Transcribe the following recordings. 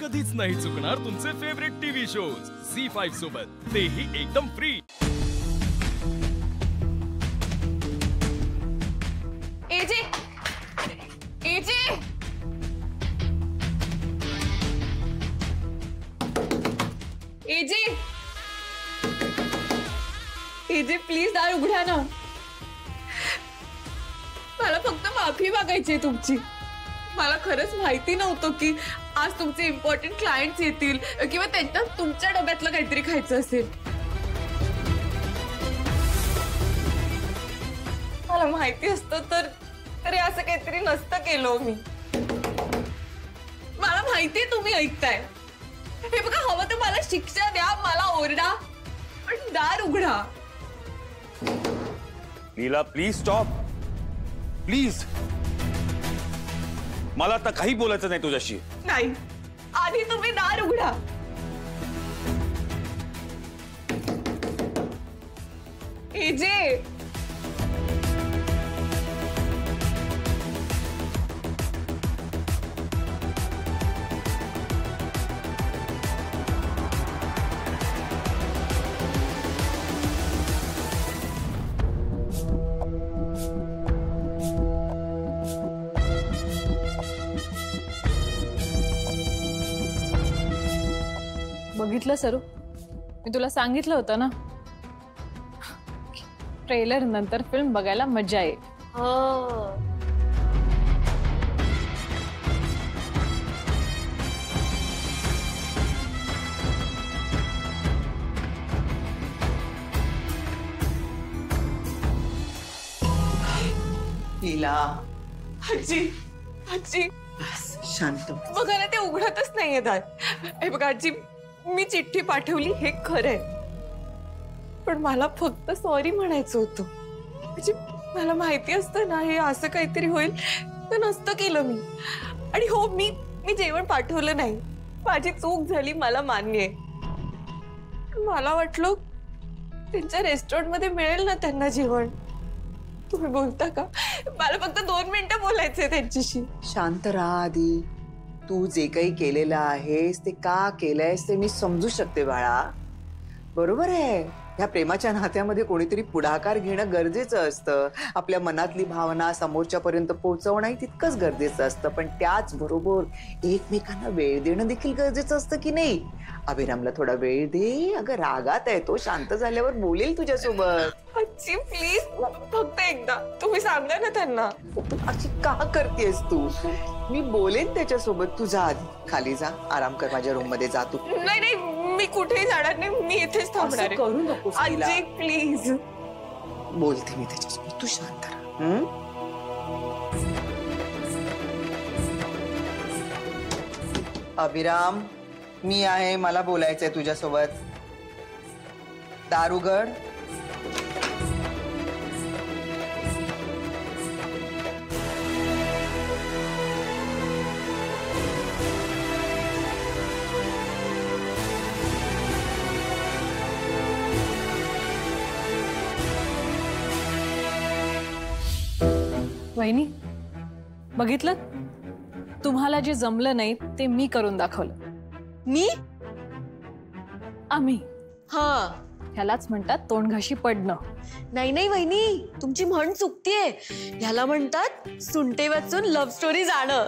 कधीच नाही चुकणार तुमचे फेवरेट टीव्ही शोज झी5 सोबत, तेही एकदम free. AJ AJ AJ AJ please दार उघडा ना। मला फक्त माफी मागायची तुमची। मला खरंच माहिती नव्हतं की आज तुमचे इम्पॉर्टंट क्लायंट्स येतील किंवा त्यांना तुमच्या डब्यातलं काहीतरी खायचं असेल। मला माहिती असतं तर असं काहीतरी नसतं केलं मी। मला माहितीये तुम्ही ऐकताय। हे बघा, हवं तर मला शिक्षा द्या, मला ओरडा, पण दार उघडा। लीला प्लीज स्टॉप, प्लीज। मला आता काही बोलायचं नाही तुझ्याशी। नाही, आधी तुम्ही दार उघडा। एजे बघितलं सरू, मी तुला सांगितलं होतं ना, ट्रेलर नंतर फिल्म बघायला मजा येईल। लीला आजी आजी शांत बघा ना, ते उघडतच नाहीये दार। हे बघा आजी, मी चिठ्ठी पाठवली हे खरंय, पण मला फक्त सॉरी म्हणायचं होतं। म्हणजे मला माहिती असतं ना हे असं काहीतरी होईल तर नसतं केलं मी। आणि हो, मी जेवण पाठवलं नाही, माझी चूक झाली, मला मान्य आहे। मला वाटलं त्यांच्या रेस्टॉरंट मध्ये मिळेल ना त्यांना जेवण। तुम्ही बोलता का? मला फक्त 2 मिनिटं बोलायचंय त्यांच्याशी। शांत राहा आधी। तू जे काही केलेलं आहेस ते का केलंयस ते मी समजू शकते बाळा। बरोबर आहे, ह्या प्रेमाच्या नात्यामध्ये कोणीतरी पुढाकार घेणं गरजेचं असतं। आपल्या मनातली भावना समोरच्या पर्यंत पोहोचवणं तितकंच गरजेचं असतं, पण त्याच बरोबर एकमेकांना वेळ देणं देखील गरजेचं असतं की नाही? अभिरामला थोडा वेळ दे। अगं रागात आहे तो, शांत झाल्यावर बोलेल तुझ्यासोबत। आजी प्लीज, फक्त एकदा तुम्ही सांगा ना त्यांना। अशी का करतेस तू? मी बोलेन त्याच्यासोबत। तू जा आधी, खाली जा, आराम कर, माझ्या रूम मध्ये जा तू। नाही नाही, मी कुठेही जाणार नाही, मी इथेच थांबणार आहे। करू नकोस लीला। आजी प्लीज। बोलते मी त्याच्यासोबत, तू शांत राहा। अभिराम, मी आहे, मला बोलायचंय तुझ्यासोबत। दार उघड। वहिनी, बघितलं, तुम्हाला जे जमलं नाही ते मी करून दाखवलं। मी? आम्ही। हा, ह्यालाच म्हणतात तोंडघाशी पडणं। नाही नाही वहिनी, तुमची म्हण चुकतीये। ह्याला म्हणतात सुंटे वाचून लव्ह स्टोरी जाणं।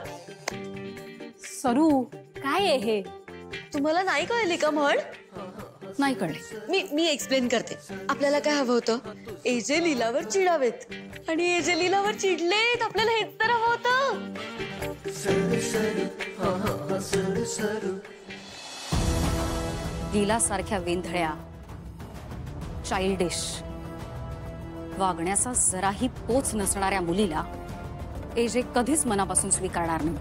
सरू, काय आहे हे? तुम्हाला नाही कळली का म्हण? नाही कळले। मी एक्सप्लेन करते। आपल्याला काय हवं होतं? एजे लीलावर चिडावेत, आणि एजे लीलावर चिडलेत, आपल्याला हेच तर हवं होतं। लीला सारख्या वेंधळ्या, चाइल्डिश वागण्याचा जराही पोच नसणाऱ्या मुलीला एजे कधीच मनापासून स्वीकारणार नाही,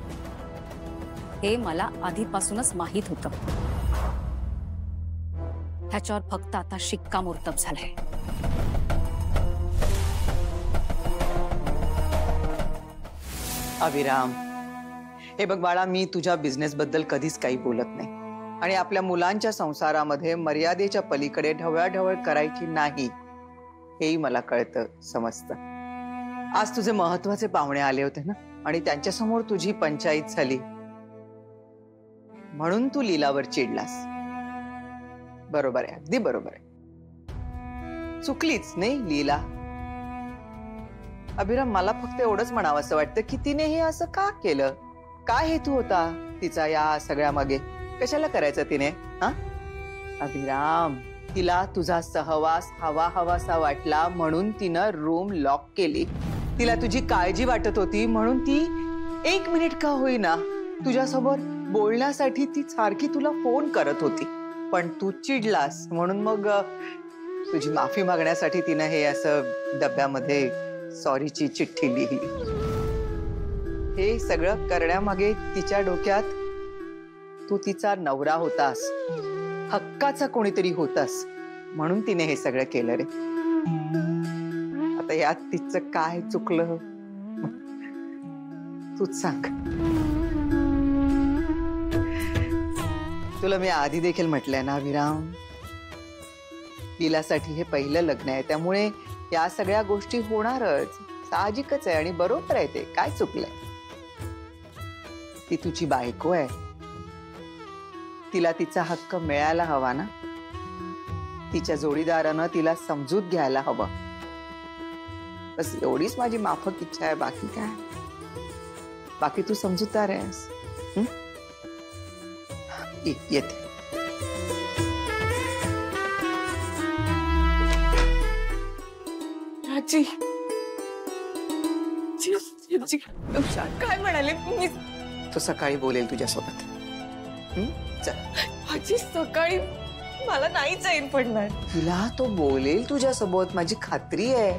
हे मला आधीपासूनच माहित होतं। ह्याच्यावर फक्त आता शिक्कामोर्तब झालंय। अभिराम, हे बघ बाळा, मी तुझ्या बिझनेस बद्दल कधीच काही बोलत नाही, आणि आपल्या मुलांच्या संसारामध्ये मर्यादेच्या पलीकडे ढवळाढवळ करायची नाही, हेही मला कळतं, समजतं। आज तुझे महत्वाचे पाहुणे आले होते ना, आणि त्यांच्यासमोर तुझी पंचायत झाली। म्हणून तू लीलावर चिडलास. बरोबर आहे, अगदी बरोबर आहे. चुकलीच नाही लीला. अभिराम, मला फक्त एवढंच म्हणावं असं वाटतं की तिने हे असं का केलं? काय हेतू होता तिचा या सगळ्या मागे? कशाला करायचं तिने? हा अभिराम, तिला तुझा सहवास हवासा वाटला म्हणून तिनं रूम लॉक केली. तिला तुझी काळजी वाटत होती म्हणून ती 1 मिनिट का होईना तुझ्यासोबत बोलण्यासाठी ती सारखी तुला फोन करत होती. पण तू चिडलास म्हणून मग तुझी माफी मागण्यासाठी तिनं हे असं डब्यामध्ये सॉरीची चिठ्ठी लिहिली. हे सगळं करण्यामागे तिच्या डोक्यात तू तिचा नवरा होतास, हक्काचा कोणीतरी होतास म्हणून तिने हे सगळं केलं रे. आता यात तिचं काय चुकलं तूच सांग. तुला मी आधी देखील म्हटलंय ना विराम, लीलासाठी हे पहिलं लग्न आहे, त्यामुळे या सगळ्या गोष्टी होणारच, साहजिकच आहे आणि बरोबर आहे. ते काय चुकलंय? ती तुझी बायको आहे, तिला तिचा हक्क मिळायला हवा ना. तिच्या जोडीदारानं तिला समजूत घ्यायला हवं. बस एवढीच माझी माफक इच्छा आहे, बाकी काय. बाकी तू समजूतदार आहेस. येते. राजी, काय म्हणाले? मी तो सकाळी बोलेल तुझ्यासोबत. चल. आजी, सकाळी मला नाही चैन पडणार. तिला तो बोलेल तुझ्यासोबत, माझी खात्री आहे.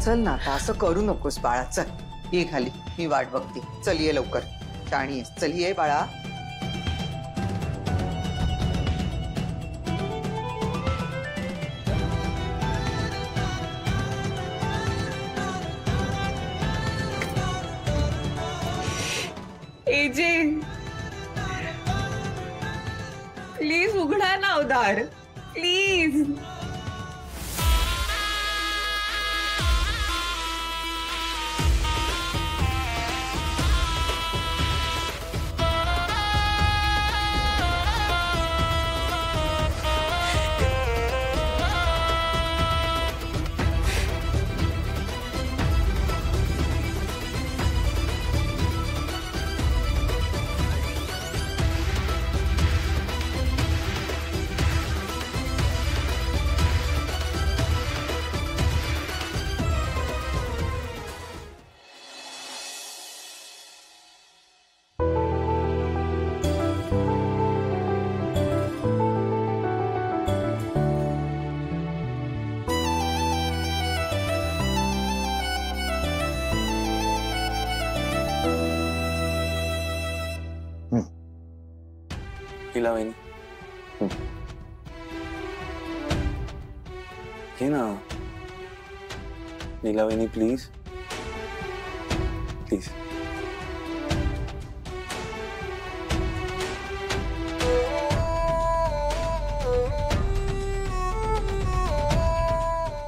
चल ना, आता असं करू नकोस बाळा. चल ये खाली, मी वाट बघते. चल ये लवकर, शाणी आहेस. चल ये बाळा. एजे, प्लीज उघडा ना दार, प्लीज. लीला वहिनी, घे ना. लीला वहिनी, प्लीज प्लीज.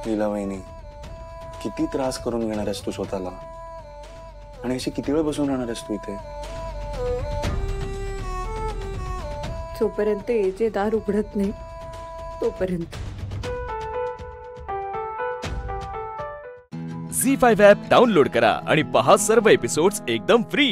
लीला वहिनी, किती त्रास करून घेणार आहेस तू स्वतःला? आणि अशी किती वेळ बसून राहणार आहेस तू इथे? जोपर्यंत एजे दार उघडत नाही तोपर्यंत. झी5 ॲप डाउनलोड करा आणि पहा सर्व एपिसोड्स एकदम फ्री.